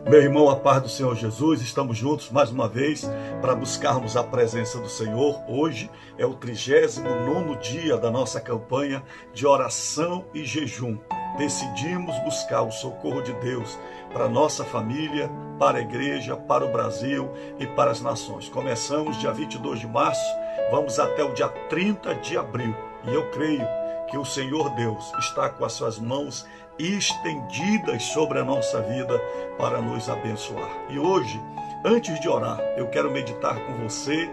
Meu irmão, a paz do Senhor Jesus, estamos juntos mais uma vez para buscarmos a presença do Senhor. Hoje é o 39º dia da nossa campanha de oração e jejum. Decidimos buscar o socorro de Deus para a nossa família, para a igreja, para o Brasil e para as nações. Começamos dia 22 de março, vamos até o dia 30 de abril. E eu creio que o Senhor Deus está com as suas mãos estendidas sobre a nossa vida para nos abençoar. E hoje, antes de orar, eu quero meditar com você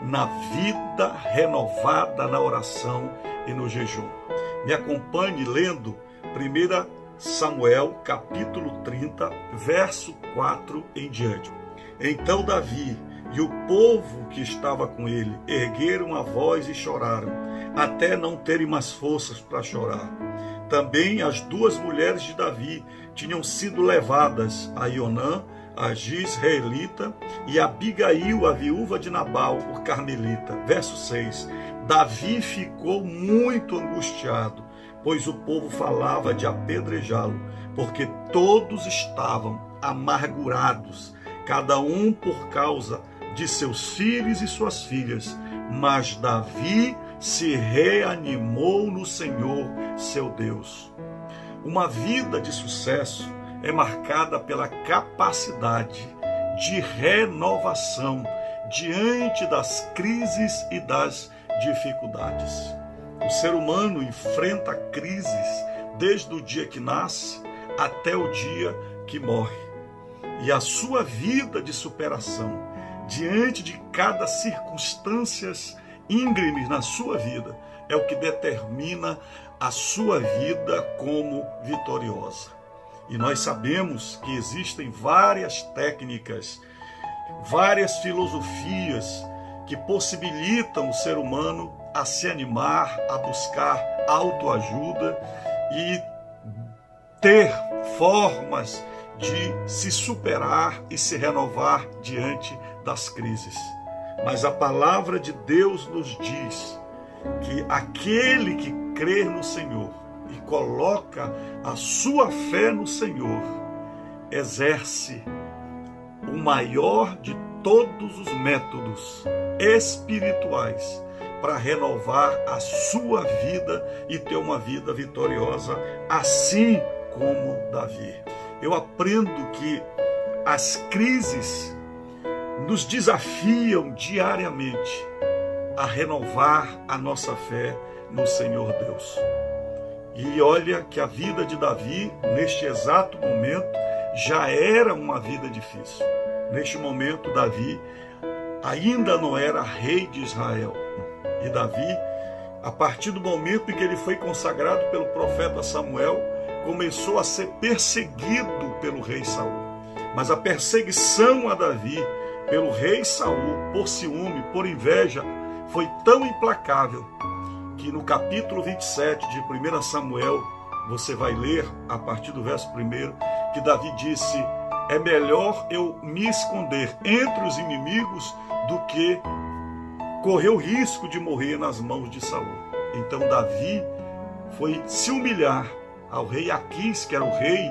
na vida renovada na oração e no jejum. Me acompanhe lendo 1 Samuel, capítulo 30, verso 4 em diante. Então Davi e o povo que estava com ele ergueram a voz e choraram, até não terem mais forças para chorar. Também as duas mulheres de Davi tinham sido levadas, a Ionã, a Gisraelita, e a Abigail, a viúva de Nabal, o carmelita. Verso 6. Davi ficou muito angustiado, pois o povo falava de apedrejá-lo, porque todos estavam amargurados, cada um por causa de seus filhos e suas filhas. Mas Davi se reanimou no Senhor, seu Deus. Uma vida de sucesso é marcada pela capacidade de renovação diante das crises e das dificuldades. O ser humano enfrenta crises desde o dia que nasce até o dia que morre. E a sua vida de superação diante de cada circunstância íngreme na sua vida é o que determina a sua vida como vitoriosa. E nós sabemos que existem várias técnicas, várias filosofias que possibilitam o ser humano a se animar, a buscar autoajuda e ter formas de se superar e se renovar diante das crises. Mas a palavra de Deus nos diz que aquele que crê no Senhor e coloca a sua fé no Senhor, exerce o maior de todos os métodos espirituais para renovar a sua vida e ter uma vida vitoriosa, assim como Davi. Eu aprendo que as crises nos desafiam diariamente a renovar a nossa fé no Senhor Deus. E olha que a vida de Davi, neste exato momento, já era uma vida difícil. Neste momento, Davi ainda não era rei de Israel. E Davi, a partir do momento em que ele foi consagrado pelo profeta Samuel, começou a ser perseguido pelo rei Saul. Mas a perseguição a Davi pelo rei Saul, por ciúme, por inveja, foi tão implacável que no capítulo 27 de 1 Samuel, você vai ler a partir do verso 1, que Davi disse: é melhor eu me esconder entre os inimigos do que correr o risco de morrer nas mãos de Saul. Então Davi foi se humilhar ao rei Aquis, que era o rei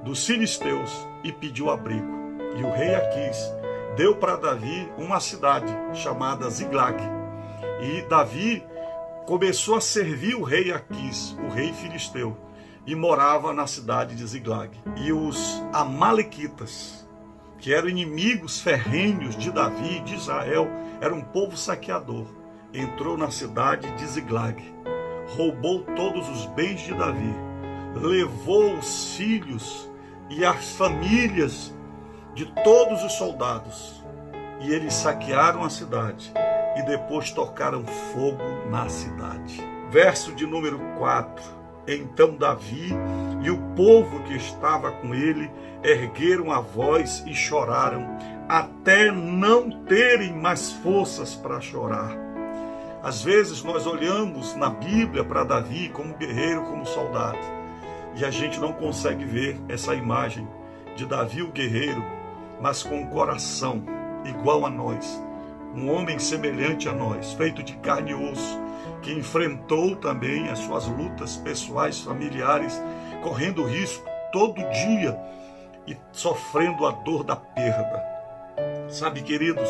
dos filisteus, e pediu abrigo. E o rei Aquis deu para Davi uma cidade chamada Ziglag. E Davi começou a servir o rei Aquis, o rei filisteu, e morava na cidade de Ziglag. E os amalequitas, que eram inimigos ferrenhos de Davi e de Israel, era um povo saqueador, entrou na cidade de Ziglag, roubou todos os bens de Davi, levou os filhos e as famílias de todos os soldados, e eles saquearam a cidade e depois tocaram fogo na cidade. Verso de número 4. Então Davi e o povo que estava com ele ergueram a voz e choraram, até não terem mais forças para chorar. Às vezes nós olhamos na Bíblia para Davi como guerreiro, como soldado, e a gente não consegue ver essa imagem de Davi o guerreiro, mas com um coração igual a nós, um homem semelhante a nós, feito de carne e osso, que enfrentou também as suas lutas pessoais, familiares, correndo risco todo dia e sofrendo a dor da perda. Sabe, queridos,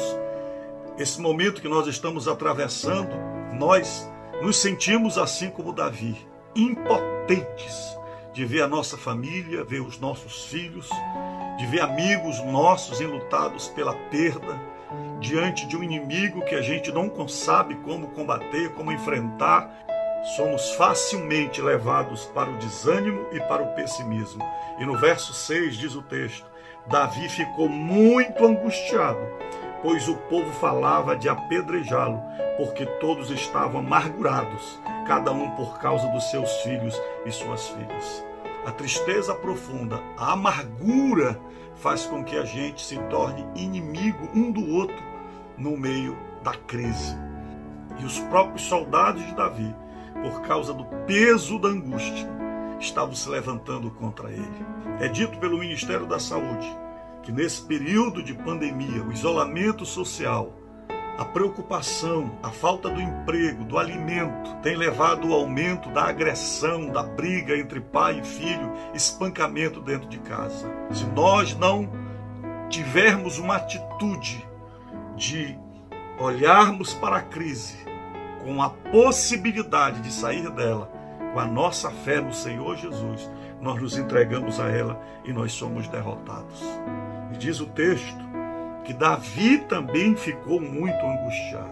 esse momento que nós estamos atravessando, nós nos sentimos assim como Davi, impotentes de ver a nossa família, ver os nossos filhos, de ver amigos nossos enlutados pela perda, diante de um inimigo que a gente não sabe como combater, como enfrentar. Somos facilmente levados para o desânimo e para o pessimismo. E no verso 6 diz o texto: Davi ficou muito angustiado, pois o povo falava de apedrejá-lo, porque todos estavam amargurados, cada um por causa dos seus filhos e suas filhas. A tristeza profunda, a amargura faz com que a gente se torne inimigo um do outro no meio da crise. E os próprios soldados de Davi, por causa do peso da angústia, estavam se levantando contra ele. É dito pelo Ministério da Saúde que nesse período de pandemia, o isolamento social, a preocupação, a falta do emprego, do alimento, tem levado ao aumento da agressão, da briga entre pai e filho, espancamento dentro de casa. Se nós não tivermos uma atitude de olharmos para a crise com a possibilidade de sair dela, com a nossa fé no Senhor Jesus, nós nos entregamos a ela e nós somos derrotados. E diz o texto que Davi também ficou muito angustiado.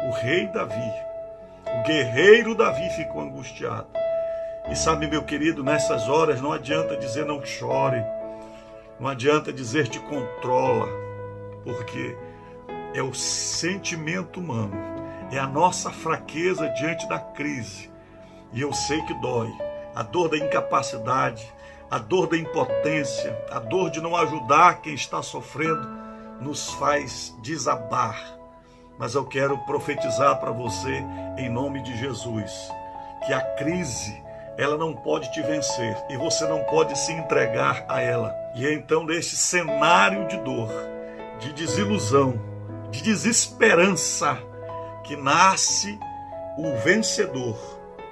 O rei Davi, o guerreiro Davi ficou angustiado. E sabe, meu querido, nessas horas não adianta dizer não chore, não adianta dizer te controla, porque é o sentimento humano, é a nossa fraqueza diante da crise. E eu sei que dói, a dor da incapacidade, a dor da impotência, a dor de não ajudar quem está sofrendo, nos faz desabar. Mas eu quero profetizar para você, em nome de Jesus, que a crise, ela não pode te vencer e você não pode se entregar a ela. E é então nesse cenário de dor, de desilusão, de desesperança, que nasce o vencedor,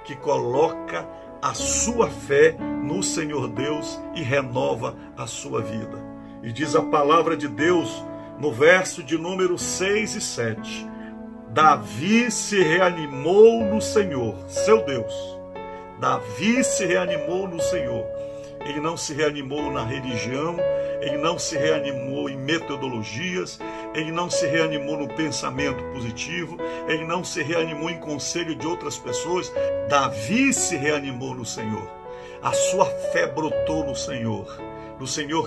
que coloca a sua fé no Senhor Deus e renova a sua vida. E diz a palavra de Deus no verso de número 6 e 7, Davi se reanimou no Senhor, seu Deus. Davi se reanimou no Senhor. Ele não se reanimou na religião, ele não se reanimou em metodologias, ele não se reanimou no pensamento positivo, ele não se reanimou em conselho de outras pessoas. Davi se reanimou no Senhor. A sua fé brotou no Senhor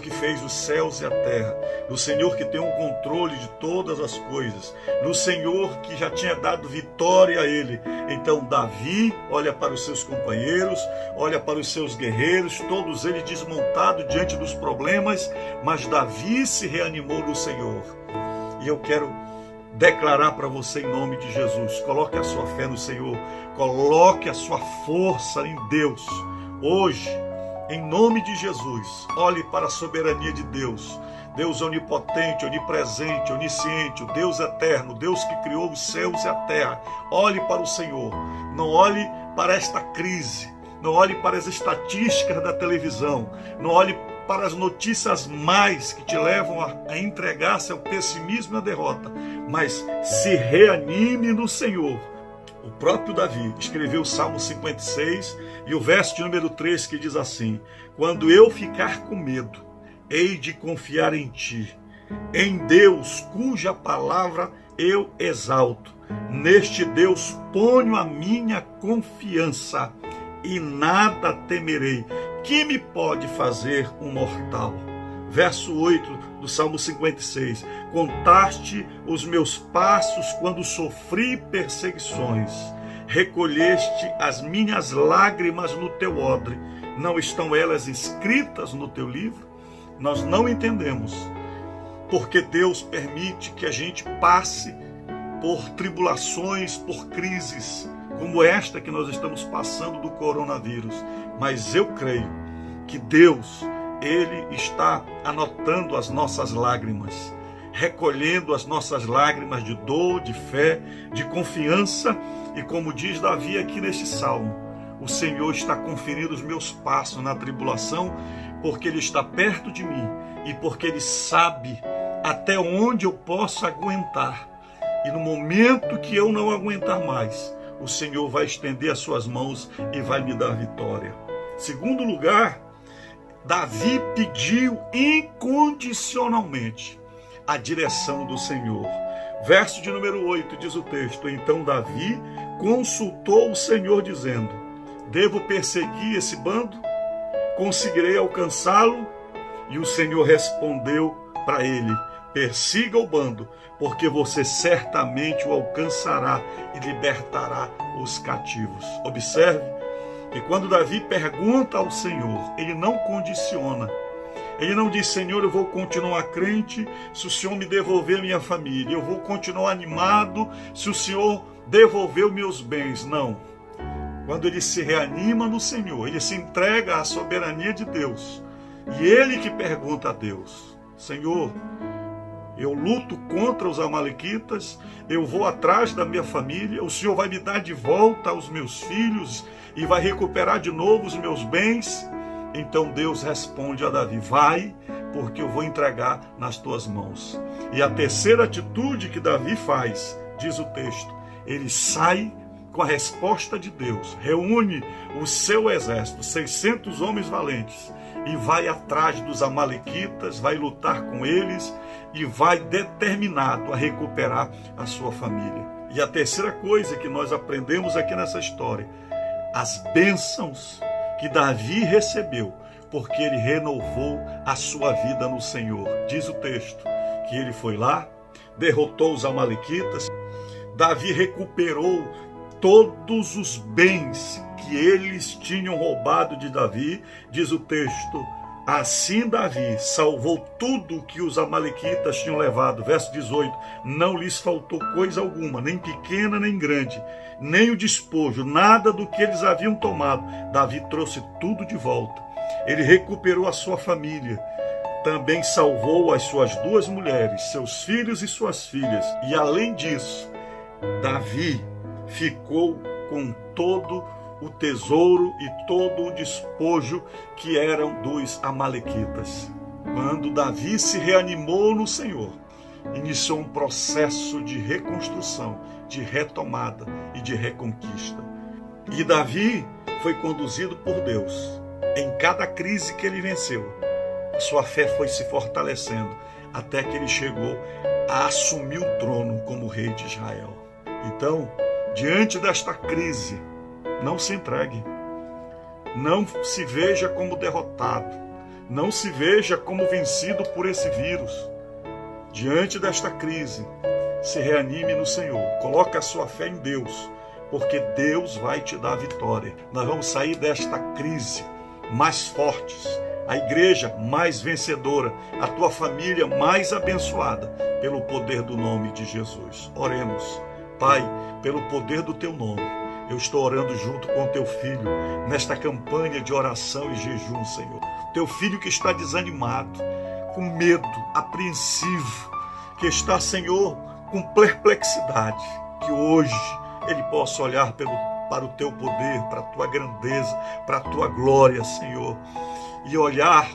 que fez os céus e a terra, no Senhor que tem um controle de todas as coisas, no Senhor que já tinha dado vitória a ele. Então Davi olha para os seus companheiros, olha para os seus guerreiros, todos eles desmontados diante dos problemas, mas Davi se reanimou no Senhor. E eu quero declarar para você em nome de Jesus, coloque a sua fé no Senhor, coloque a sua força em Deus. Hoje, em nome de Jesus, olhe para a soberania de Deus, Deus onipotente, onipresente, onisciente, o Deus eterno, Deus que criou os céus e a terra. Olhe para o Senhor, não olhe para esta crise, não olhe para as estatísticas da televisão, não olhe para as notícias mais que te levam a entregar-se ao pessimismo e à derrota, mas se reanime no Senhor. O próprio Davi escreveu o Salmo 56 e o verso de número 3 que diz assim: quando eu ficar com medo, hei de confiar em ti, em Deus cuja palavra eu exalto. Neste Deus ponho a minha confiança e nada temerei. Que me pode fazer um mortal? Verso 8 do Salmo 56. Contaste os meus passos quando sofri perseguições. Recolheste as minhas lágrimas no teu odre. Não estão elas escritas no teu livro? Nós não entendemos porque Deus permite que a gente passe por tribulações, por crises como esta que nós estamos passando do coronavírus. Mas eu creio que Deus, Ele está anotando as nossas lágrimas, recolhendo as nossas lágrimas de dor, de fé, de confiança. E como diz Davi aqui neste salmo, o Senhor está conferindo os meus passos na tribulação, porque Ele está perto de mim e porque Ele sabe até onde eu posso aguentar. E no momento que eu não aguentar mais, o Senhor vai estender as suas mãos e vai me dar vitória. Segundo lugar, Davi pediu incondicionalmente a direção do Senhor. Verso de número 8 diz o texto: então Davi consultou o Senhor dizendo: devo perseguir esse bando? Conseguirei alcançá-lo? E o Senhor respondeu para ele: persiga o bando, porque você certamente o alcançará e libertará os cativos. Observe que quando Davi pergunta ao Senhor, ele não condiciona. Ele não diz: Senhor, eu vou continuar crente se o Senhor me devolver minha família. Eu vou continuar animado se o Senhor devolver os meus bens. Não. Quando ele se reanima no Senhor, ele se entrega à soberania de Deus. E ele que pergunta a Deus: Senhor, eu luto contra os amalequitas, eu vou atrás da minha família, o Senhor vai me dar de volta os meus filhos e vai recuperar de novo os meus bens? Então Deus responde a Davi: vai, porque eu vou entregar nas tuas mãos. E a terceira atitude que Davi faz, diz o texto, ele sai com a resposta de Deus, reúne o seu exército, 600 homens valentes, e vai atrás dos amalequitas, vai lutar com eles e vai determinado a recuperar a sua família. E a terceira coisa que nós aprendemos aqui nessa história, as bênçãos que Davi recebeu, porque ele renovou a sua vida no Senhor. Diz o texto que ele foi lá, derrotou os amalequitas, Davi recuperou todos os bens que eles tinham roubado de Davi. Diz o texto: assim Davi salvou tudo que os amalequitas tinham levado. Verso 18, não lhes faltou coisa alguma, nem pequena nem grande, nem o despojo, nada do que eles haviam tomado. Davi trouxe tudo de volta. Ele recuperou a sua família, também salvou as suas 2 mulheres, seus filhos e suas filhas. E além disso, Davi ficou com todo o tesouro e todo o despojo que eram dos amalequitas. Quando Davi se reanimou no Senhor, iniciou um processo de reconstrução, de retomada e de reconquista. E Davi foi conduzido por Deus. Em cada crise que ele venceu, a sua fé foi se fortalecendo até que ele chegou a assumir o trono como rei de Israel. Então, diante desta crise, não se entregue, não se veja como derrotado, não se veja como vencido por esse vírus. Diante desta crise, se reanime no Senhor, coloque a sua fé em Deus, porque Deus vai te dar a vitória. Nós vamos sair desta crise mais fortes, a igreja mais vencedora, a tua família mais abençoada, pelo poder do nome de Jesus. Oremos. Pai, pelo poder do teu nome, eu estou orando junto com o teu filho nesta campanha de oração e jejum, Senhor. Teu filho que está desanimado, com medo, apreensivo, que está, Senhor, com perplexidade, que hoje ele possa olhar para o teu poder, para a tua grandeza, para a tua glória, Senhor, e olhar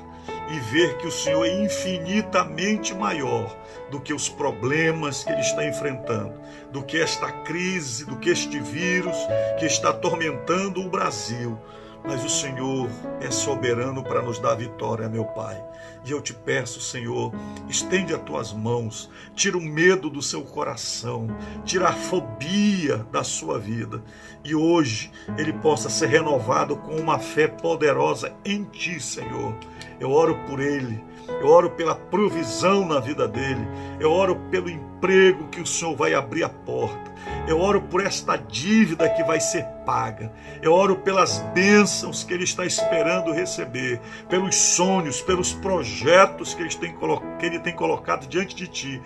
e ver que o Senhor é infinitamente maior do que os problemas que ele está enfrentando, do que esta crise, do que este vírus que está atormentando o Brasil. Mas o Senhor é soberano para nos dar vitória, meu Pai. E eu te peço, Senhor, estende as tuas mãos, tira o medo do seu coração, tira a fobia da sua vida. E hoje ele possa ser renovado com uma fé poderosa em ti, Senhor. Eu oro por ele, eu oro pela provisão na vida dele, eu oro pelo emprego que o Senhor vai abrir a porta, eu oro por esta dívida que vai ser paga, eu oro pelas bênçãos que ele está esperando receber, pelos sonhos, pelos projetos que ele tem colocado diante de ti.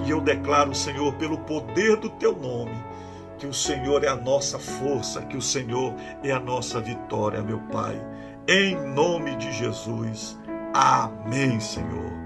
E eu declaro, Senhor, pelo poder do teu nome, que o Senhor é a nossa força, que o Senhor é a nossa vitória, meu Pai. Em nome de Jesus. Amém, Senhor.